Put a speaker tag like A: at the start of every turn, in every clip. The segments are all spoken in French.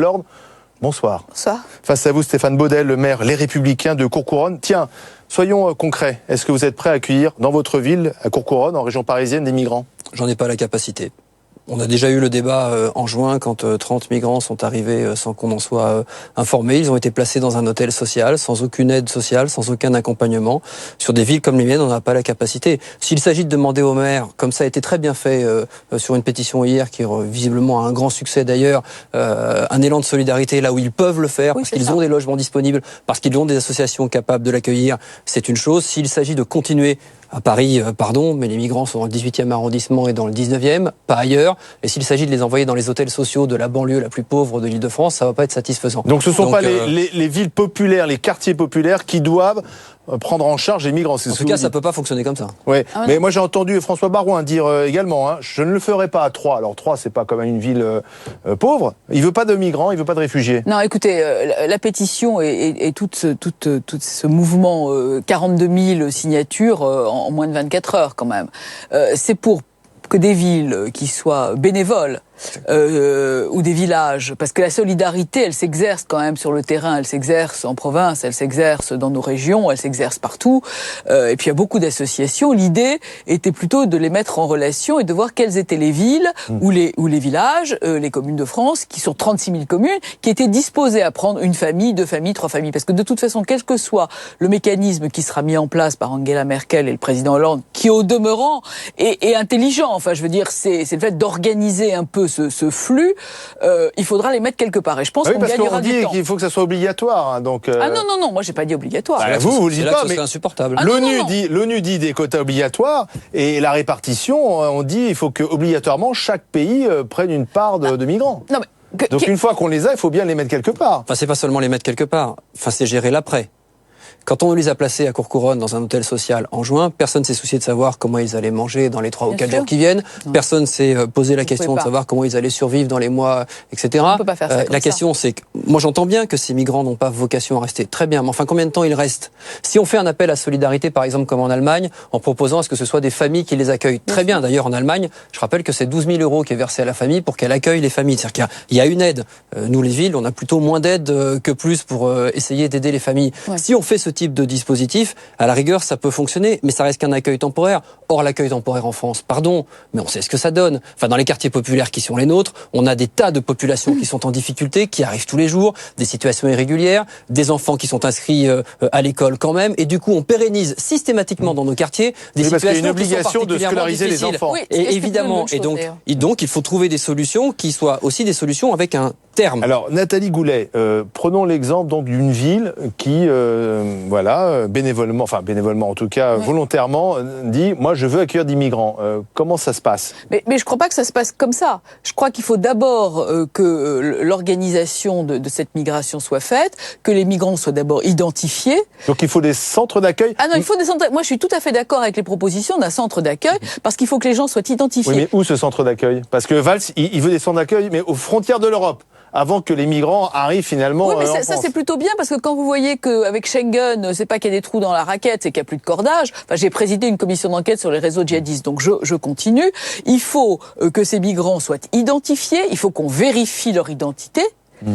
A: L'ordre, bonsoir.
B: Bonsoir.
A: Face à vous, Stéphane Baudel, le maire Les Républicains de Courcouronnes. Tiens, soyons concrets. Est-ce que vous êtes prêt à accueillir dans votre ville, à Courcouronnes, en région parisienne, des migrants?
C: J'en ai pas la capacité. On a déjà eu le débat en juin quand 30 migrants sont arrivés sans qu'on en soit informé. Ils ont été placés dans un hôtel social, sans aucune aide sociale, sans aucun accompagnement. Sur des villes comme les miennes, on n'a pas la capacité. S'il s'agit de demander aux maires, comme ça a été très bien fait sur une pétition hier, qui visiblement a un grand succès d'ailleurs, un élan de solidarité là où ils peuvent le faire, parce qu'ils ont des logements disponibles, parce qu'ils ont des associations capables de l'accueillir, c'est une chose. S'il s'agit de continuer à Paris, pardon, mais les migrants sont dans le 18e arrondissement et dans le 19e, pas ailleurs. Et s'il s'agit de les envoyer dans les hôtels sociaux de la banlieue la plus pauvre de l'Île-de-France, ça va pas être satisfaisant.
A: Donc ce ne sont pas les villes populaires, les quartiers populaires qui doivent prendre en charge les migrants.
C: En tout cas, ça ne peut pas fonctionner comme ça.
A: Oui, mais moi j'ai entendu François Barouin dire également, je ne le ferai pas à Troyes. Alors Troyes, c'est pas comme une ville pauvre. Il veut pas de migrants, il veut pas de réfugiés.
B: Non, écoutez, la pétition et tout ce mouvement, 42 000 signatures en moins de 24 heures quand même, c'est pour que des villes qui soient bénévoles, ou des villages, parce que la solidarité, elle s'exerce quand même sur le terrain, elle s'exerce en province, elle s'exerce dans nos régions, elle s'exerce partout, et puis il y a beaucoup d'associations. L'idée était plutôt de les mettre en relation et de voir quelles étaient les villes ou les villages, les communes de France, qui sont 36 000 communes, qui étaient disposées à prendre une famille, 2 familles, 3 familles, parce que de toute façon, quel que soit le mécanisme qui sera mis en place par Angela Merkel et le président Hollande, qui au demeurant est intelligent, enfin je veux dire, c'est le fait d'organiser un peu ce flux, il faudra les mettre quelque part. Et je pense qu'on gagnera du temps.
A: Parce qu'on dit qu'il faut que ça soit obligatoire. Hein, donc
B: Ah non, moi j'ai pas dit obligatoire.
A: Bah, vous le dites pas, mais
C: c'est insupportable.
A: L'ONU dit des quotas obligatoires et la répartition, on dit il faut que obligatoirement chaque pays prenne une part de migrants.
B: Non, mais
A: donc une fois qu'on les a, il faut bien les mettre quelque part.
C: Enfin, c'est pas seulement les mettre quelque part. Enfin, c'est gérer l'après. Quand on les a placés à Courcouronnes dans un hôtel social en juin, personne s'est soucié de savoir comment ils allaient manger dans les 3 ou 4 jours qui viennent. Non. Personne s'est posé la question de savoir comment ils allaient survivre dans les mois, etc.
B: On peut pas faire ça
C: la question, c'est que moi j'entends bien que ces migrants n'ont pas vocation à rester. Très bien, mais enfin combien de temps ils restent? Si on fait un appel à solidarité, par exemple comme en Allemagne, en proposant à ce que ce soit des familles qui les accueillent. Très bien, d'ailleurs en Allemagne, je rappelle que c'est 12 000 € qui est versé à la famille pour qu'elle accueille les familles. C'est-à-dire qu'il y a une aide. Nous les villes, on a plutôt moins d'aide que plus pour essayer d'aider les familles. Ouais. Si on fait ce type de dispositif, à la rigueur, ça peut fonctionner, mais ça reste qu'un accueil temporaire. Or, l'accueil temporaire en France, pardon, mais on sait ce que ça donne. Enfin, dans les quartiers populaires qui sont les nôtres, on a des tas de populations qui sont en difficulté, qui arrivent tous les jours, des situations irrégulières, des enfants qui sont inscrits à l'école quand même, et du coup, on pérennise systématiquement dans nos quartiers des situations
A: parce qu'il y a une obligation de scolariser les enfants.
B: Oui,
A: et
B: évidemment,
C: et donc, il faut trouver des solutions qui soient aussi des solutions avec un terme.
A: Alors, Nathalie Goulet, prenons l'exemple donc d'une ville qui, bénévolement en tout cas, volontairement, dit « moi je veux accueillir des migrants ». Comment ça se passe?
B: Mais je ne crois pas que ça se passe comme ça. Je crois qu'il faut d'abord que l'organisation de cette migration soit faite, que les migrants soient d'abord identifiés.
A: Donc il faut des centres d'accueil?
B: Ah non, il faut des centres. Moi je suis tout à fait d'accord avec les propositions d'un centre d'accueil, parce qu'il faut que les gens soient identifiés.
A: Oui, mais où ce centre d'accueil? Parce que Valls, il veut des centres d'accueil, mais aux frontières de l'Europe, avant que les migrants arrivent finalement.
B: Oui, mais ça c'est plutôt bien, parce que quand vous voyez qu'avec Schengen, c'est pas qu'il y a des trous dans la raquette, c'est qu'il n'y a plus de cordage. Enfin, j'ai présidé une commission d'enquête sur les réseaux djihadistes, donc je continue. Il faut que ces migrants soient identifiés, il faut qu'on vérifie leur identité.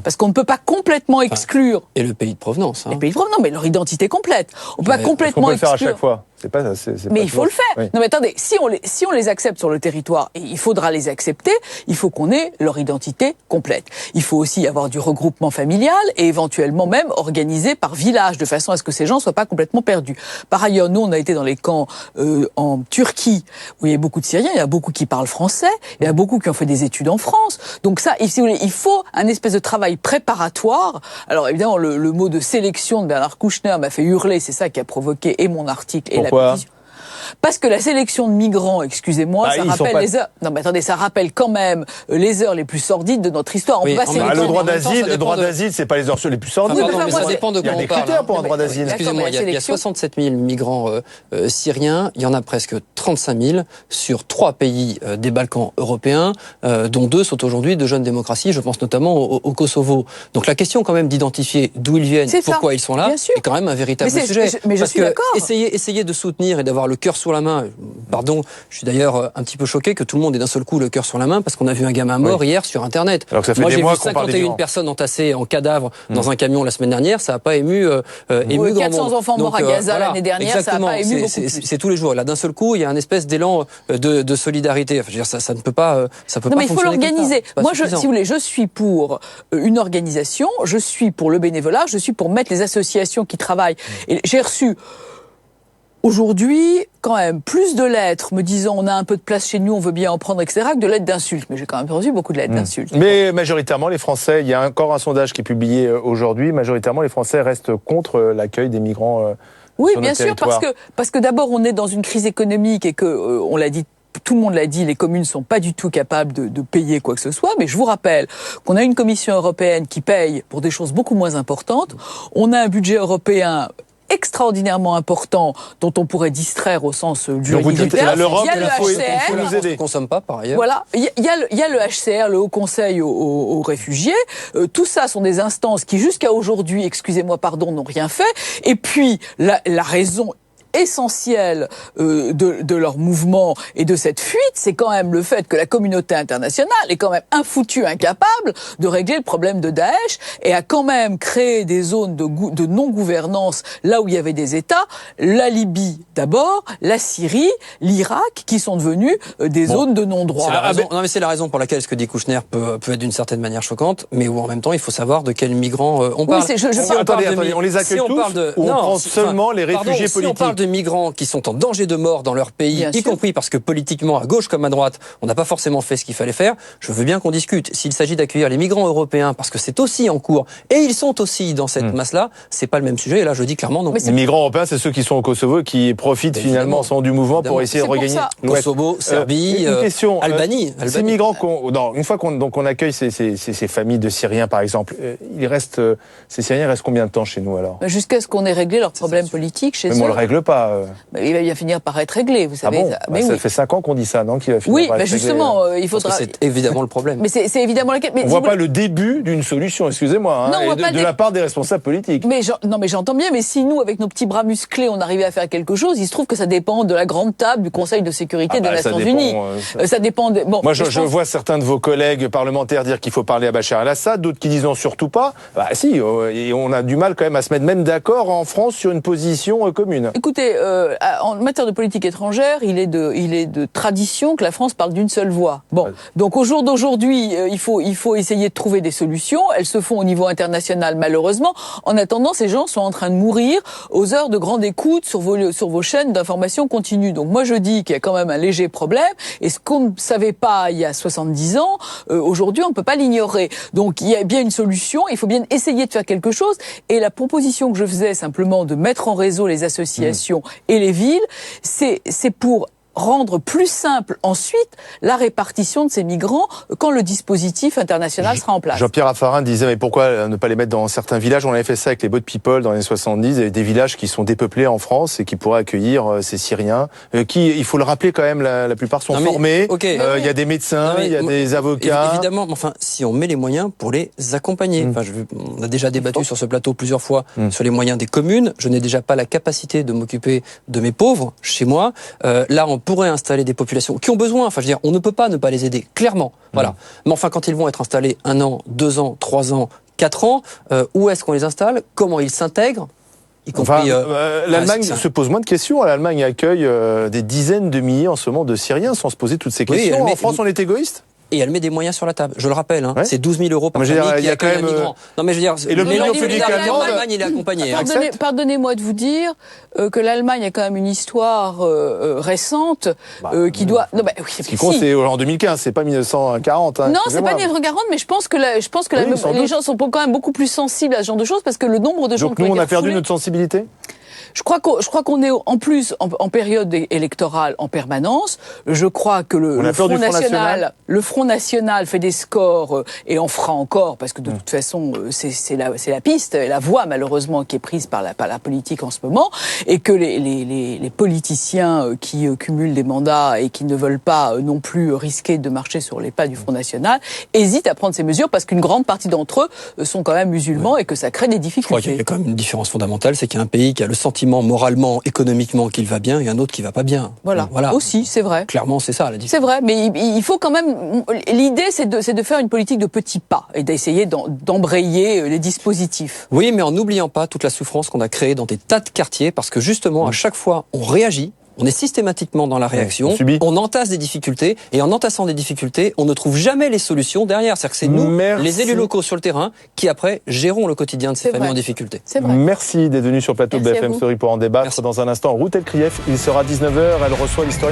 B: Parce qu'on ne peut pas complètement exclure.
C: Et le pays de provenance.
B: Les pays de provenance, mais leur identité complète. On ne peut pas complètement
A: exclure.
B: On peut le faire
A: à chaque fois.
B: Mais il faut le faire. Oui. Non mais attendez, si on les accepte sur le territoire, et il faudra les accepter, il faut qu'on ait leur identité complète. Il faut aussi avoir du regroupement familial et éventuellement même organisé par village, de façon à ce que ces gens ne soient pas complètement perdus. Par ailleurs, nous on a été dans les camps en Turquie, où il y a beaucoup de Syriens, il y a beaucoup qui parlent français, il y a beaucoup qui ont fait des études en France. Donc ça, si vous voulez, il faut un espèce de travail préparatoire. Alors évidemment, le mot de sélection de Bernard Kouchner m'a fait hurler, c'est ça qui a provoqué et mon article et
A: Pourquoi ?
B: la pétition. Parce que la sélection de migrants, excusez-moi, ça rappelle les heures. Non, mais attendez, ça rappelle quand même les heures les plus sordides de notre histoire. On peut pas
A: le droit d'asile, c'est pas les heures les plus sordides.
C: Mais ça dépend de quoi on parle.
A: Il y a des critères pour un droit d'asile.
C: Excusez-moi, il y a 67 000 migrants syriens. Il y en a presque 35 000 sur 3 pays des Balkans européens, dont 2 sont aujourd'hui de jeunes démocraties. Je pense notamment au Kosovo. Donc la question quand même d'identifier d'où ils viennent, pourquoi ils sont là, est quand même un véritable sujet.
B: Mais je suis d'accord.
C: Essayer de soutenir et d'avoir le cœur sur la main. Pardon, je suis d'ailleurs un petit peu choqué que tout le monde ait d'un seul coup le cœur sur la main parce qu'on a vu un gamin mort hier sur Internet.
A: Alors que ça fait
C: Moi,
A: des
C: j'ai
A: mois
C: vu
A: qu'on parle des
C: 51
A: migrants.
C: personnes entassées en cadavre dans un camion la semaine dernière. Ça n'a pas ému grand
B: 400
C: monde.
B: enfants morts à Gaza l'année dernière, ça n'a pas ému beaucoup plus.
C: C'est tous les jours. Là, d'un seul coup, il y a un espèce d'élan de solidarité. Enfin, je veux dire, ça ne peut pas, ça peut
B: non,
C: pas
B: mais il faut
C: fonctionner comme ça.
B: l'organiser.
C: C'est pas
B: Moi,
C: suffisant.
B: si vous voulez, je suis pour une organisation, je suis pour le bénévolat, je suis pour mettre les associations qui travaillent. Et j'ai reçu aujourd'hui, quand même, plus de lettres me disant on a un peu de place chez nous, on veut bien en prendre, etc., que de lettres d'insultes. Mais j'ai quand même reçu beaucoup de lettres d'insultes.
A: Mais majoritairement, les Français, il y a encore un sondage qui est publié aujourd'hui, majoritairement, les Français restent contre l'accueil des migrants
B: Oui,
A: sur
B: bien
A: notre
B: sûr,
A: territoire.
B: parce que d'abord, on est dans une crise économique et que, on l'a dit, tout le monde l'a dit, les communes sont pas du tout capables de payer quoi que ce soit. Mais je vous rappelle qu'on a une Commission européenne qui paye pour des choses beaucoup moins importantes. On a un budget européen extraordinairement important dont on pourrait distraire au sens du
A: Donc vous dites,
B: militaire.
A: l'Europe,
B: Il y a
A: il
B: le
A: faut
B: HCR.
A: nous aider.
C: On ne consomme pas par ailleurs.
B: Voilà, il y a le HCR, le Haut Conseil aux réfugiés. Tout ça sont des instances qui, jusqu'à aujourd'hui, excusez-moi, pardon, n'ont rien fait. Et puis, la raison essentielle de leur mouvement et de cette fuite, c'est quand même le fait que la communauté internationale est quand même incapable de régler le problème de Daesh et a quand même créé des zones de non-gouvernance là où il y avait des États, la Libye d'abord, la Syrie, l'Irak, qui sont devenus des zones de non-droit.
C: C'est la raison, non mais c'est la raison pour laquelle ce que dit Kouchner peut être d'une certaine manière choquante, mais où en même temps il faut savoir de quels migrants on parle.
B: Oui,
A: Attendez, on les accueille tous ou on prend seulement les réfugiés politiques?
C: Si on parle de migrants qui sont en danger de mort dans leur pays,
B: Bien
C: y
B: sûr.
C: compris parce que politiquement, à gauche comme à droite, on n'a pas forcément fait ce qu'il fallait faire, je veux bien qu'on discute. S'il s'agit d'accueillir les migrants européens, parce que c'est aussi en cours, et ils sont aussi dans cette masse-là, c'est pas le même sujet, et là je dis clairement non.
A: Les migrants européens, c'est ceux qui sont au Kosovo et qui profitent finalement sans du mouvement pour essayer de
B: C'est pour
A: regagner
B: ça.
A: l'Ouest.
C: Kosovo, Serbie,
A: une question,
C: Albanie.
A: Ces migrants, une fois qu'on accueille ces familles de Syriens, par exemple, ces Syriens restent combien de temps chez nous alors?
B: Jusqu'à ce qu'on ait réglé leurs problèmes politiques chez eux.
A: Même on le règle pas.
B: Il va bien finir par être réglé, vous savez.
A: Ah bon?
B: Mais
A: ça
B: oui.
A: fait 5 ans qu'on dit ça, non? Qu'il va finir
B: Oui,
A: par être
B: mais justement,
A: réglé.
B: il faudra.
C: C'est évidemment le problème.
B: Mais c'est évidemment la. Mais
A: On voit pas le début d'une solution, excusez-moi,
B: Non, on voit pas
A: de la part des responsables politiques.
B: Mais j'entends bien. Mais si nous, avec nos petits bras musclés, on arrivait à faire quelque chose, il se trouve que ça dépend de la grande table du Conseil de sécurité des Nations Unies. Ça dépend. Bon,
A: moi, je vois certains de vos collègues parlementaires dire qu'il faut parler à Bachar el-Assad, d'autres qui disent non, surtout pas. Bah si, et on a du mal quand même à se mettre même d'accord en France sur une position commune.
B: Écoutez, en matière de politique étrangère, il est de tradition que la France parle d'une seule voix. Bon, donc au jour d'aujourd'hui, il faut essayer de trouver des solutions. Elles se font au niveau international, malheureusement. En attendant, ces gens sont en train de mourir aux heures de grande écoute sur vos chaînes d'information continue. Donc moi, je dis qu'il y a quand même un léger problème. Et ce qu'on ne savait pas il y a 70 ans, aujourd'hui, on ne peut pas l'ignorer. Donc il y a bien une solution. Il faut bien essayer de faire quelque chose. Et la proposition que je faisais simplement de mettre en réseau les associations et les villes, c'est pour rendre plus simple ensuite la répartition de ces migrants quand le dispositif international sera en place.
A: Jean-Pierre Raffarin disait mais pourquoi ne pas les mettre dans certains villages? On avait fait ça avec les Boat People dans les années 70. Il y avait des villages qui sont dépeuplés en France et qui pourraient accueillir ces Syriens qui, il faut le rappeler quand même, la plupart sont formés. Il y a des médecins, il y a des avocats.
C: Évidemment, enfin, si on met les moyens pour les accompagner. Enfin, on a déjà débattu sur ce plateau plusieurs fois sur les moyens des communes. Je n'ai déjà pas la capacité de m'occuper de mes pauvres chez moi. Là, on pourrait installer des populations qui ont besoin. Enfin, je veux dire, on ne peut pas ne pas les aider, clairement. Voilà. Mais enfin, quand ils vont être installés 1 an, 2 ans, 3 ans, 4 ans, où est-ce qu'on les installe? Comment ils s'intègrent?
A: L'Allemagne se pose moins de questions. L'Allemagne accueille des dizaines de milliers en ce moment de Syriens sans se poser toutes ces questions. En France, on est égoïste.
C: Et elle met des moyens sur la table. Je le rappelle, hein, c'est 12 000 € par
A: famille
C: qui accueille un migrant. Non mais je veux dire,
A: et le million public allemand,
C: l'Allemagne, il est accompagné.
B: Pardonnez-moi de vous dire que l'Allemagne a quand même une histoire récente qui doit. Non, bah, oui,
A: ce qui compte, c'est en 2015, c'est pas 1940. Hein,
B: non, c'est pas 1940, mais je pense que les gens sont quand même beaucoup plus sensibles à ce genre de choses parce que le nombre de gens.
A: Donc nous, on a perdu notre sensibilité.
B: Je crois qu'on est en plus en période électorale en permanence. Je crois que le Front National fait des scores et en fera encore parce que de toute façon c'est la piste, la voie malheureusement qui est prise par la politique en ce moment et que les politiciens qui cumulent des mandats et qui ne veulent pas non plus risquer de marcher sur les pas du Front National hésitent à prendre ces mesures parce qu'une grande partie d'entre eux sont quand même musulmans et que ça crée des difficultés.
C: Je crois qu'il y a quand même une différence fondamentale, c'est qu'il y a un pays qui a le sentiment effectivement moralement, économiquement qu'il va bien, et un autre qui va pas bien.
B: Voilà. Aussi, c'est vrai.
C: Clairement, c'est ça la différence.
B: C'est vrai, mais il faut quand même... L'idée, c'est de faire une politique de petits pas et d'essayer d'embrayer les dispositifs.
C: Oui, mais en n'oubliant pas toute la souffrance qu'on a créée dans des tas de quartiers, parce que justement, à chaque fois, on réagit. On est systématiquement dans la réaction, on entasse des difficultés, et en entassant des difficultés, on ne trouve jamais les solutions derrière. C'est-à-dire que c'est nous, les élus locaux sur le terrain, qui après gérons le quotidien de ces familles en difficulté.
B: C'est vrai.
A: Merci d'être venu sur le plateau de BFM Story pour en débattre. Dans un instant, Ruth Elkrief, il sera 19h, elle reçoit l'historien